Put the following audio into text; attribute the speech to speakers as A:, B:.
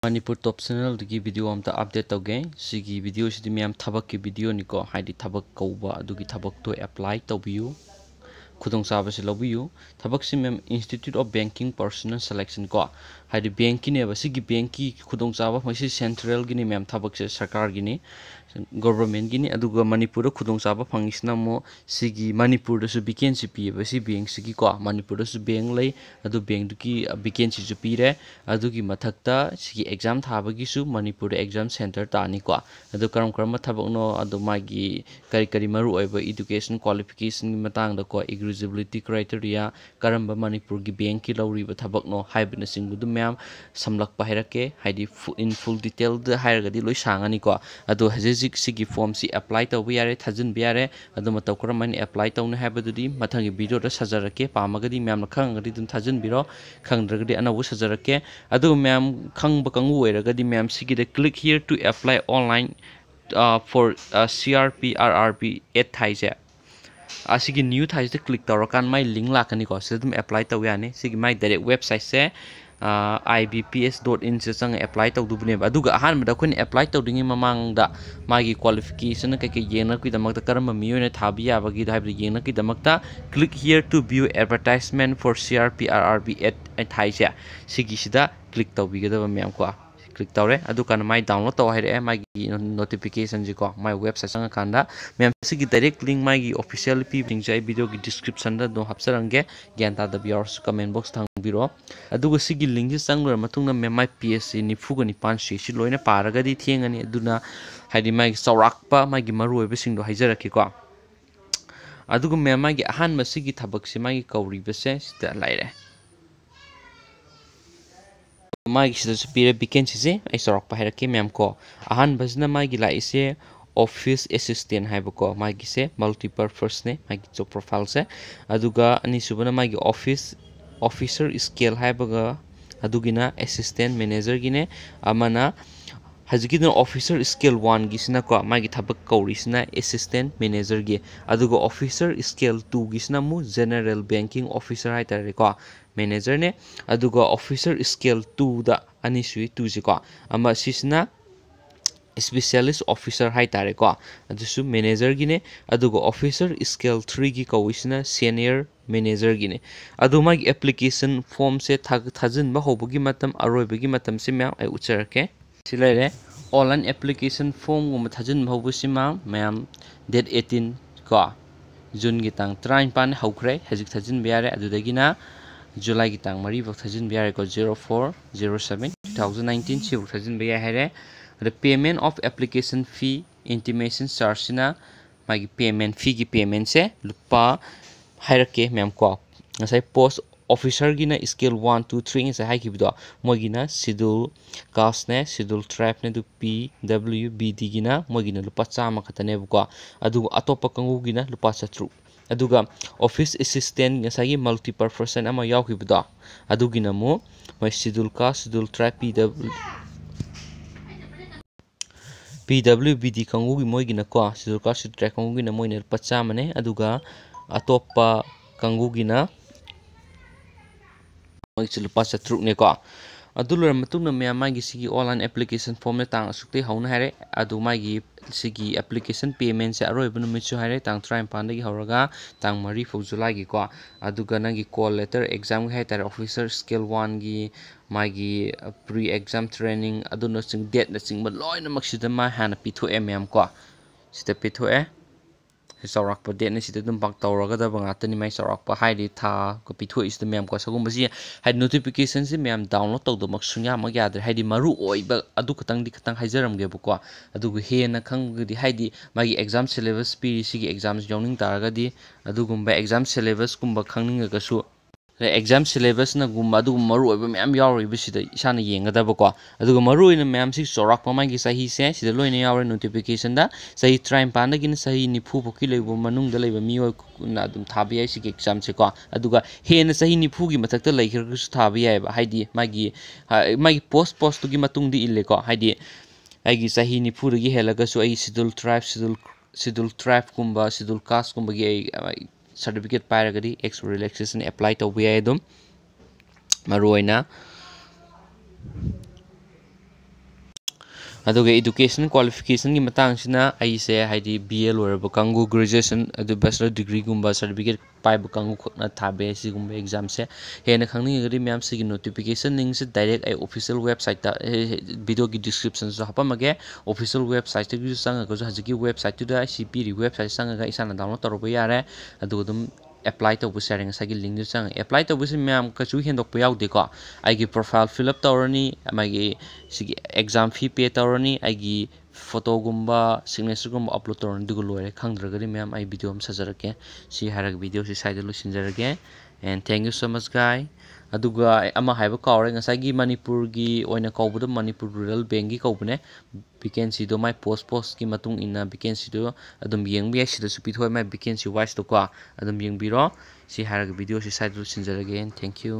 A: Manipur top channel dagi video amta update tawge sigi video sidi miyam thabakki video niko haidi thabak kauba adugi thabak to apply taobiyu khudong chaba se lobiyu thabak si mem Institute of Banking Personnel Selection ko haidi bank ne ba sigi banki khudong chaba masi central gini mem thabak se sarkar gini government gini aduga Manipur khudong chaba phangisna mo sigi Manipur da su vacancy pi ba si bank sigi ko Manipur da su bank lay adu bank du ki vacancy su pi re adugi mathakta sigi exam thabagi su Manipur da exam center ta ni ko adu karam thabak no adu magi kari maru oiba education qualification matang da ko eligibility criteria karamba Manipur gi bank ki lawri ba thabak no haibna singbu du myam samlak pa hairake haidi in full detail da hairaga di loi sangani ko adu hajizik sigi form si apply tawbi yare thajin bi yare adu mataw karamani apply tawna haibadudi mathangi video da sajarake pamagadi myam khangadi dum thajin biro khangdragadi anawu sajarake adu myam khangba kangu oiragadi myam sigi de click here to apply online for CRP RRP 8 thaise asigi new thaise click tawrakan mai link lakani ko sidum apply taw yani sigi mai direct website se IBPS.in se sang apply tawdubne aduga ahan mada khun apply tawdingi mamang da magi qualification kai kai yena ki damakta karamba miyoina thabi yabagi da habi yena ki damakta click here to view advertisement for CRP RRP 8 thaise sigi sida click tawbigadaba myam ko click tawre adu kan mai download taw haire mai notification ji ko mai website sang kanda mem sigi direct link mai gi official pi link jai video gi description da do hapsarange gyanta da viewers comment box thang biro adu sigi link ji sang lor matung na mem mai PSC ni fugani pan si loina paraga di thiengani aduna haidi mai sawrakpa mai gi maru oibe sing do haijarake ko adu mem mai gi ahan ma sigi thabak si mai kauri bese sta laire magi sida supire vacancy se ai sorok pa herake mem ko ahan bazna magi la ise office assistant haiba ko magi se multipurpose ne magi job profile se aduga ani subana magi office officer skill haiba ga adugina assistant manager gine amana hazikidna officer skill 1 gisina ko magi thabak kaurisina assistant manager gi aduga officer skill 2 gisina mu general banking officer haitare ko manager ne aduga officer scale 2 da ani sui 2 ji ko ama sisna specialist officer haitare ko adusu manager gine aduga officer scale 3 gi kawisna senior manager gine aduma gi application form se thajin ba hobugi matam aroibagi matam se ma ai ucharake silare online application form gum thajin hobusima mayam date 18 ko june gi tang 35 haukhre hajik thajin biare adudagina July ki tang mari bak thajin biare ko 0407 2019 si bak thajin biya haire the payment of application fee intimation charge na magi payment fee gi payment se lupa hairake mem ko ngasai post officer gina scale 1 2 3 ngasai hai kibido mogina schedule caste ne schedule tribe ne du PWBD gina mogina lupa chama khatane ko adu atopa kangu gina lupa chatru aduga office assistant ngasagi multipurpose ama yaukibdo adugina mo mai schedule caste schedule tribe PWBD kangu gi moigina ko schedule caste schedule tribe kangu gina moine lupa chama ne aduga atopa kangu gina lupa chatru ne ko adulur matuna me magi sigi online application form ne tang asukte hauna hare adu magi sigi application payment se aroi bunu michu hare tang 35 dagi horaga tang mari fo July gi ko aduga nangi call letter exam gi haiter officer skill 1 gi magi pre exam training aduna sing date na sing loina maksida ma hana pitho mm ko sita pitho sawrakpa date ne sita dum bak tawraga da banga tani mai sawrakpa haidi tha ko pitho is the mem ko sagum basi haid notification se mem download tawdo mak sunya ma yadre haidi maru oiba adu katang di katang haijaram ge ko adu he na khang di haidi magi exam syllabus pi sigi exams yawning taraga di adu gumba exam syllabus kumba khangning ga su exam syllabus na gumba adu maru oiba mem yawri bisida isana yengadaba ko adu maru ina mem si sorak pamagi sahi se sida loina yawre notification da sahi try panda gin sahi nifu phoki leibo manung da leiba miyo na dum thabi ai sigi exam se ko aduga he na sahi nifu gi matakta leikhir su thabi ai ba haidi magi post to gi matung di ille ko haidi aigi sahi nifu gi helaga su ai schedule tribe kumba schedule caste kumba gi ai certificate pairagadi ex relaxation apply to bi ai dum maruina ꯑꯗꯨꯒ education ꯀ꯭ꯋꯥꯂꯤꯐꯤꯀꯦꯁꯟꯒꯤ ꯃꯇꯥꯡꯁꯤꯅ ꯑꯩꯁꯦ ꯍꯥꯏꯗꯤ BA ꯂꯣꯏꯔꯕ ꯀꯥꯡꯕꯨ graduation ꯑꯗꯨ bachelor ꯗꯤꯒ꯭ꯔꯤꯒꯨꯝꯕ certificate ꯄꯥꯏꯕ ꯀꯥꯡꯕꯨ ꯈꯛꯅ ꯊꯥꯕ ꯌꯥꯏ ꯁꯤꯒꯨꯝꯕ ꯑꯦꯛꯖꯥꯝꯁꯦ ꯍꯦꯟꯅ ꯈꯪꯅꯤꯡꯉꯒꯗꯤ ꯃꯌꯥꯝ ꯁꯤꯒꯤ ꯅꯣꯇꯤꯐꯤꯀꯦꯁꯟ ꯂꯤꯡꯁꯦ ꯗꯥꯏꯔꯦꯛ ꯑꯩ ꯑꯣꯐꯤꯁꯤꯌꯦꯜ ꯋꯦꯕꯁꯥꯏꯠꯇ ꯚꯤꯗꯤꯑꯣꯒꯤ ꯗꯤꯁꯀ꯭ꯔꯤꯞꯁꯟꯁꯨ ꯍꯥꯞꯄꯝꯃꯒꯦ ꯑꯣꯐꯤꯁꯤꯌꯦꯜ ꯋꯦꯕꯁꯥꯏꯠꯇꯒꯤꯁꯨ ꯆꯪꯉꯒꯁꯨ ꯍꯧꯖꯤꯛꯀꯤ ꯋꯦꯕꯁꯥꯏꯠꯇꯨꯗ ꯑꯩ ꯄꯤꯔꯤꯕ ꯋꯦꯕꯁꯥꯏꯠ ꯆꯪꯉꯒ ꯏꯁꯥꯅ ꯗꯥꯎꯟꯂꯣꯗ ꯇꯧꯔꯛꯄ ꯌꯥꯔꯦ ꯑꯗꯨꯒ ꯑꯗꯨꯝ ꯑꯦꯄ꯭ꯂꯥꯏ ꯇꯧꯕꯁꯨ ꯌꯥꯔꯦ ꯉꯁꯥꯏꯒꯤ ꯂꯤꯡꯗꯨ ꯆꯪꯉꯒ ꯑꯦꯄ꯭ꯂꯥꯏ ꯇꯧꯕꯁꯤ ꯃꯌꯥꯝ ꯀꯩꯁꯨ ꯍꯦꯟꯗꯣꯛꯄ ꯌꯥꯎꯗꯦꯀꯣ ꯑꯩꯒꯤ ꯄ꯭ꯔꯣꯐꯥꯏꯜ ꯐꯤꯜ ꯑꯞ ꯇꯧꯔꯅꯤ ꯃꯥꯒꯤ ꯁꯤꯒꯤ ꯑꯦꯛꯖꯥꯝ ꯐꯤ ꯄꯦ ꯇꯧꯔꯅꯤ ꯑꯩꯒꯤ ꯐꯣꯇꯣꯒꯨꯝꯕ ꯁꯤꯒꯅꯦꯆꯔꯒꯨꯝꯕ ꯑꯞꯂꯣꯗ ꯇꯧꯔꯅꯤ ꯑꯗꯨꯒ ꯂꯣꯏꯔꯦ ꯈꯪꯗ꯭ꯔꯒꯗꯤ ꯃꯌꯥꯝ ꯑꯩ ꯚꯤꯗꯤꯑꯣ ꯑꯃ ꯁꯥꯖꯔꯛꯀꯦ ꯁꯤ ꯍꯥꯏꯔꯒ ꯚꯤꯗꯤꯑꯣꯁꯤ ꯁ꯭ꯋꯥꯏꯗ ꯂꯣꯏꯁꯤꯟꯖꯔꯒꯦ ꯑꯦꯟ ꯊꯦꯡꯛ ꯌꯨ ꯁꯣ ꯃꯆ ꯒꯥꯏ ꯑꯗꯨꯒ ꯑꯩ ꯑꯃ ꯍꯥꯏꯕ ꯀꯥꯎꯔꯦ ꯉꯁꯥꯏꯒꯤ ꯃꯅꯤꯄꯨꯔꯒꯤ ꯑꯣꯏꯅ ꯀꯧꯕꯗꯣ ꯃꯅꯤꯄꯨꯔ ꯔꯨꯔꯦꯜ ꯕꯦꯡꯒꯤ ꯀꯧꯕꯅꯦ ꯚꯦꯀꯦꯟꯁꯤꯗꯣ ꯃꯥꯏ ꯄꯣꯁꯀꯤ ꯃꯇꯨꯡ ꯏꯟꯅ ꯚꯦꯀꯦꯟꯁꯤꯗꯣ ꯑꯗꯨꯝ ꯌꯦꯡꯕ ꯌꯥꯏ ꯁꯤꯗꯁꯨ ꯄꯤꯊꯣꯛꯑꯦ ꯃꯥꯏ ꯚꯦꯀꯦꯟꯁꯤ ꯋꯥꯏꯁꯇꯣꯀꯣ ꯑꯗꯨꯝ ꯌꯦꯡꯕꯤꯔꯣ ꯁꯤ ꯍꯥꯏꯔꯒ ꯚꯤꯗꯤꯑꯣꯁꯤ ꯁ꯭ꯋꯥꯏꯗ ꯂꯣꯏꯁꯤꯟꯖꯔꯒꯦ ꯊꯦꯡꯛ ꯌꯨ